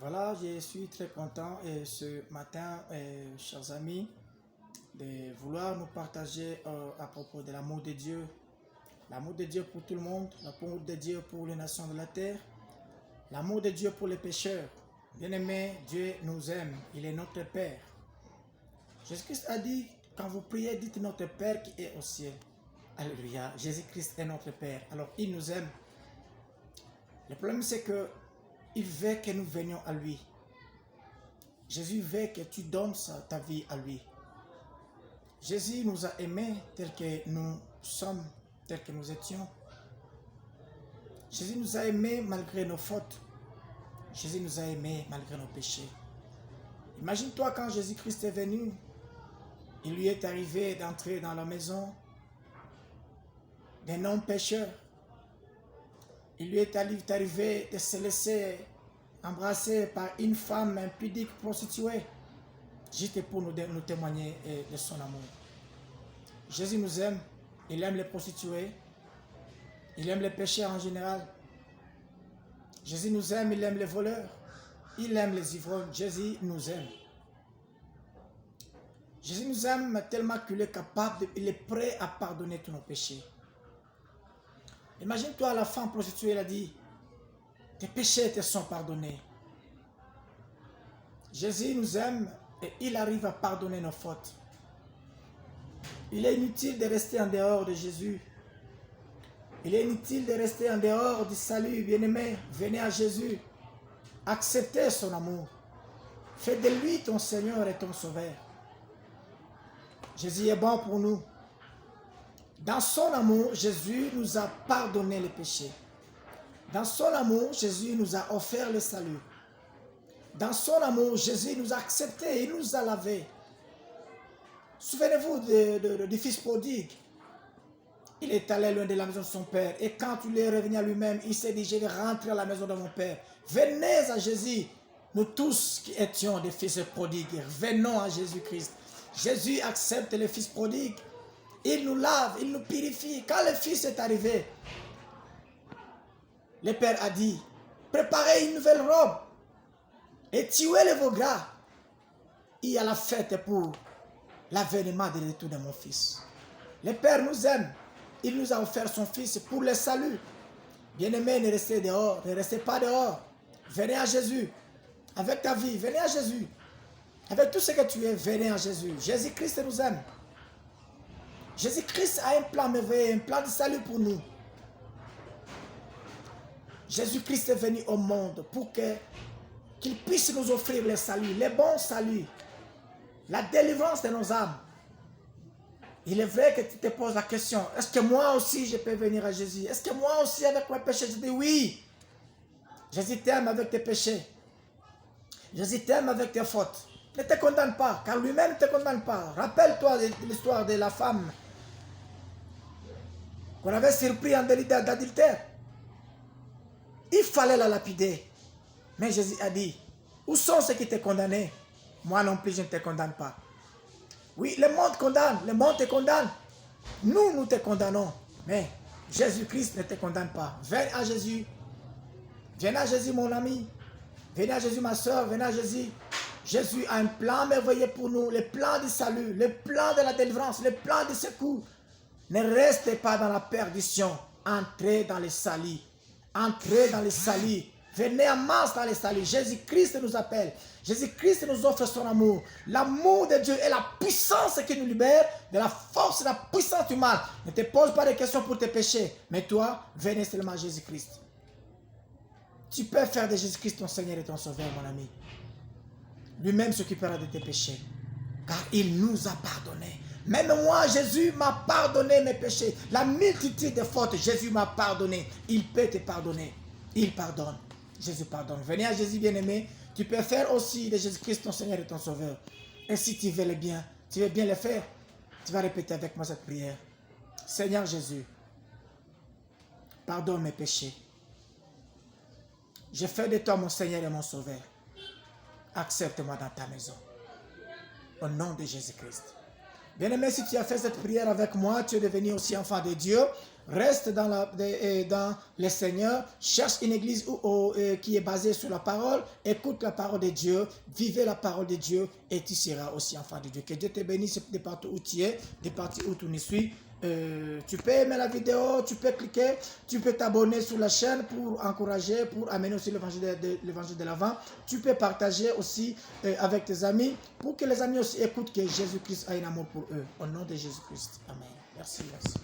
Voilà, je suis très content et ce matin, chers amis, de vouloir nous partager à propos de l'amour de Dieu. L'amour de Dieu pour tout le monde, l'amour de Dieu pour les nations de la terre, l'amour de Dieu pour les pécheurs. Bien-aimés, Dieu nous aime, il est notre Père. Jésus-Christ a dit, quand vous priez, dites notre Père qui est au ciel. Alléluia, Jésus-Christ est notre Père, alors il nous aime. Le problème c'est que il veut que nous venions à lui. Jésus veut que tu donnes ta vie à lui. Jésus nous a aimés tels que nous sommes, tels que nous étions. Jésus nous a aimés malgré nos fautes. Jésus nous a aimés malgré nos péchés. Imagine-toi quand Jésus-Christ est venu, il lui est arrivé d'entrer dans la maison d'un homme pécheur. Il lui est arrivé de se laisser embrasser par une femme impudique prostituée, juste pour nous témoigner de son amour. Jésus nous aime, il aime les prostituées, il aime les pécheurs en général. Jésus nous aime, il aime les voleurs, il aime les ivrognes. Jésus nous aime. Jésus nous aime tellement qu'il est capable, il est prêt à pardonner tous nos péchés. Imagine-toi, la femme prostituée, elle a dit, tes péchés te sont pardonnés. Jésus nous aime et il arrive à pardonner nos fautes. Il est inutile de rester en dehors de Jésus. Il est inutile de rester en dehors du salut, bien-aimé. Venez à Jésus. Acceptez son amour. Fais de lui ton Seigneur et ton Sauveur. Jésus est bon pour nous. Dans son amour, Jésus nous a pardonné les péchés. Dans son amour, Jésus nous a offert le salut. Dans son amour, Jésus nous a acceptés, il nous a lavés. Souvenez-vous du fils prodigue. Il est allé loin de la maison de son père. Et quand il est revenu à lui-même, il s'est dit, je vais rentrer à la maison de mon père. Venez à Jésus. Nous tous qui étions des fils prodigues, venons à Jésus-Christ. Jésus accepte les fils prodigues. Il nous lave, il nous purifie. Quand le fils est arrivé, le père a dit, préparez une nouvelle robe et tuez les veaux gras. Il y a la fête pour l'avènement de retour de mon fils. Le père nous aime. Il nous a offert son fils pour le salut. Bien-aimés, ne restez dehors, ne restez pas dehors. Venez à Jésus. Avec ta vie, venez à Jésus. Avec tout ce que tu es, venez à Jésus. Jésus-Christ nous aime. Jésus-Christ a un plan merveilleux, un plan de salut pour nous. Jésus-Christ est venu au monde pour qu'il puisse nous offrir le salut, le bon salut, la délivrance de nos âmes. Il est vrai que tu te poses la question, est-ce que moi aussi je peux venir à Jésus? Est-ce que moi aussi avec mes péchés? Je dis oui. Jésus t'aime avec tes péchés. Jésus t'aime avec tes fautes. Ne te condamne pas, car lui-même ne te condamne pas. Rappelle-toi de l'histoire de la femme qu'on avait surpris en délit d'adultère. Il fallait la lapider. Mais Jésus a dit, où sont ceux qui t'ont condamné? Moi non plus, je ne te condamne pas. Oui, le monde condamne, le monde te condamne. Nous te condamnons. Mais Jésus-Christ ne te condamne pas. Viens à Jésus. Viens à Jésus, mon ami. Venez à Jésus, ma soeur. Venez à Jésus. Jésus a un plan merveilleux pour nous. Le plan du salut, le plan de la délivrance, le plan du secours. Ne restez pas dans la perdition. Entrez dans le salut. Entrez dans le salut. Venez en masse dans le salut. Jésus-Christ nous appelle. Jésus-Christ nous offre son amour. L'amour de Dieu est la puissance qui nous libère de la force et la puissance du mal. Ne te pose pas de questions pour tes péchés. Mais toi, venez seulement à Jésus-Christ. Tu peux faire de Jésus-Christ ton Seigneur et ton Sauveur, mon ami. Lui-même s'occupera de tes péchés. Car il nous a pardonné. Même moi, Jésus m'a pardonné mes péchés. La multitude de fautes, Jésus m'a pardonné. Il peut te pardonner. Il pardonne. Jésus pardonne. Venez à Jésus, bien-aimé. Tu peux faire aussi de Jésus-Christ ton Seigneur et ton Sauveur. Et si tu veux le bien, tu veux bien le faire, tu vas répéter avec moi cette prière. Seigneur Jésus, pardonne mes péchés. Je fais de toi mon Seigneur et mon Sauveur. Accepte-moi dans ta maison. Au nom de Jésus-Christ. Bien-aimé, si tu as fait cette prière avec moi, tu es devenu aussi enfant de Dieu. reste dans le Seigneur, cherche une église qui est basée sur la parole, écoute la parole de Dieu, vivez la parole de Dieu et tu seras aussi enfant de Dieu. Que Dieu te bénisse de partout où tu es, de partout où tu nous suis. Tu peux aimer la vidéo, tu peux cliquer, tu peux t'abonner sur la chaîne pour encourager, pour amener aussi l'évangile de l'avant. Tu peux partager aussi avec tes amis pour que les amis aussi écoutent que Jésus-Christ a un amour pour eux. Au nom de Jésus-Christ. Amen. Merci, merci.